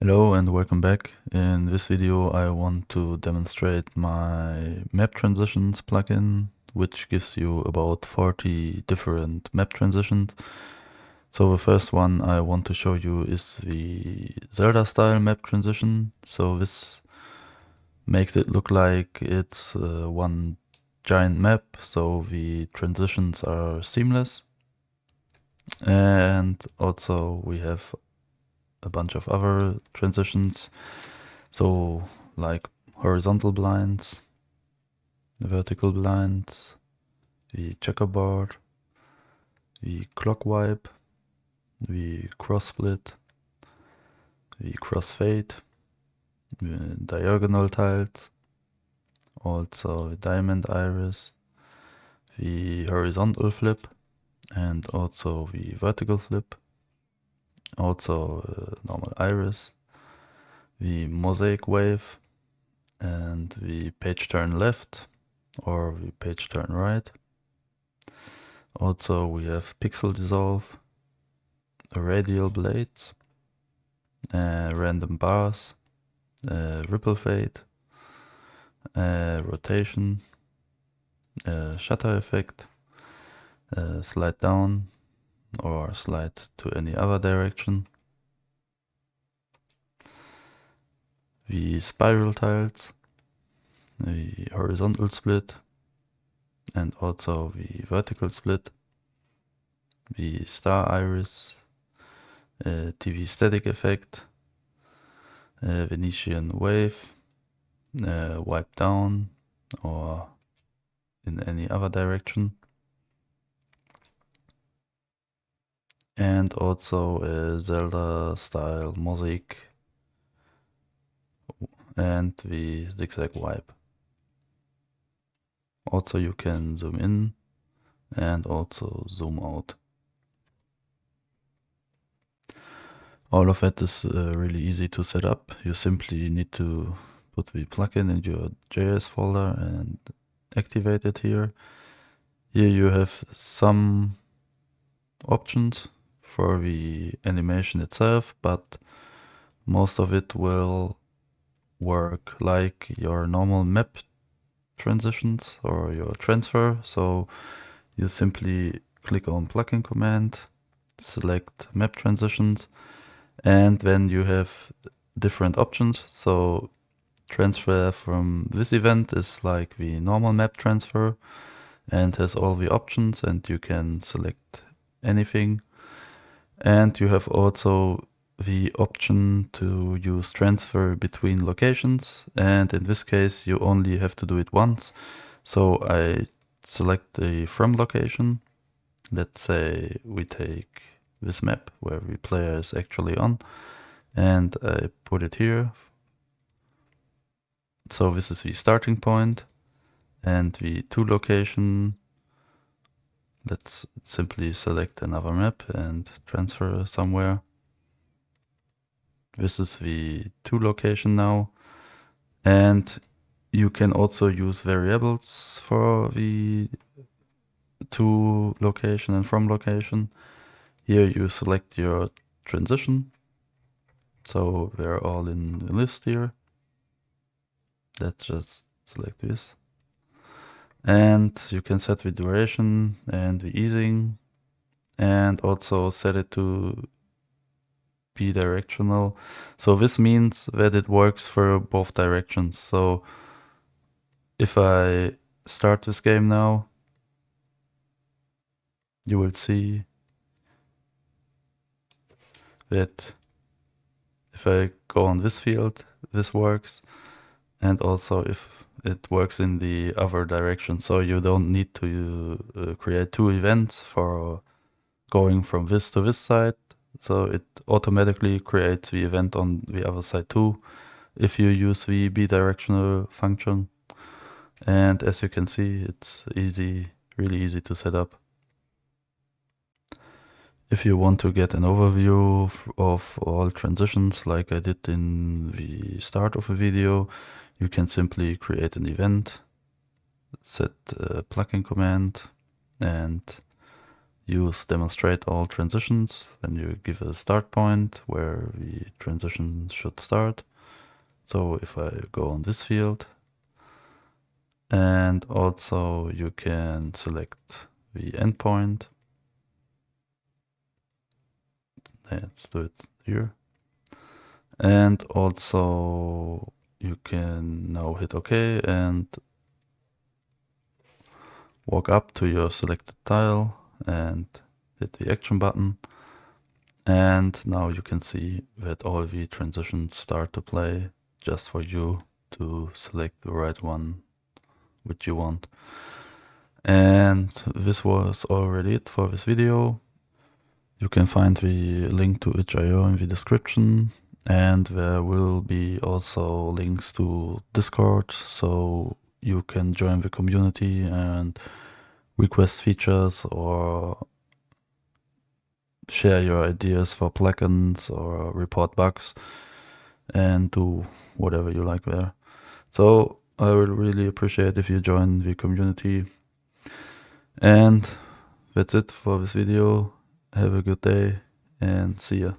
Hello and welcome back. In this video I want to demonstrate my map transitions plugin, which gives you about 40 different map transitions. So the first one I want to show you is the Zelda-style map transition. So this makes it look like it's one giant map, so the transitions are seamless. And also we have a bunch of other transitions. So like horizontal blinds, vertical blinds, the checkerboard, the clock wipe, the cross split, the crossfade, the diagonal tiles, also the diamond iris, the horizontal flip, and also the vertical flip, also normal iris, the mosaic wave, and the page turn left or the page turn right. Also we have pixel dissolve, radial blades, random bars, ripple fade, rotation, shutter effect, slide down or slide to any other direction, the spiral tiles, the horizontal split, and also the vertical split, the star iris, TV static effect, Venetian wave, wipe down or in any other direction, and also a Zelda-style mosaic and the zigzag wipe. Also you can zoom in and also zoom out. All of that is really easy to set up. You simply need to put the plugin in your JS folder and activate it here. Here you have some options for the animation itself, but most of it will work like your normal map transitions or your transfer. So you simply click on plugin command, select map transitions, and then you have different options. So transfer from this event is like the normal map transfer and has all the options, and you can select anything. And you have also the option to use transfer between locations, and in this case you only have to do it once. So I select the from location. Let's say we take this map where the player is actually on, and I put it here. So this is the starting point, and the to location, let's simply select another map and transfer somewhere. This is the to location now, and you can also use variables for the to location and from location. Here you select your transition, so they're all in the list here. Let's just select this, and you can set the duration and the easing, and also set it to bidirectional. So this means that it works for both directions. So if I start this game now, you will see that if I go on this field, this works, and also if it works in the other direction. So you don't need to create two events for going from this to this side. So it automatically creates the event on the other side too if you use the bidirectional function. And as you can see, it's easy, really easy to set up. If you want to get an overview of all transitions like I did in the start of a video, you can simply create an event, set a plugin command, and use demonstrate all transitions, then you give a start point where the transition should start. So if I go on this field, and also you can select the endpoint. Let's do it here. And also you can now hit OK and walk up to your selected tile and hit the action button. And now you can see that all the transitions start to play just for you to select the right one which you want. And this was already it for this video. You can find the link to itch.io in the description, and there will be also links to Discord, so you can join the community and request features or share your ideas for plugins or report bugs and do whatever you like there. So I would really appreciate if you join the community. And that's it for this video. Have a good day and see ya.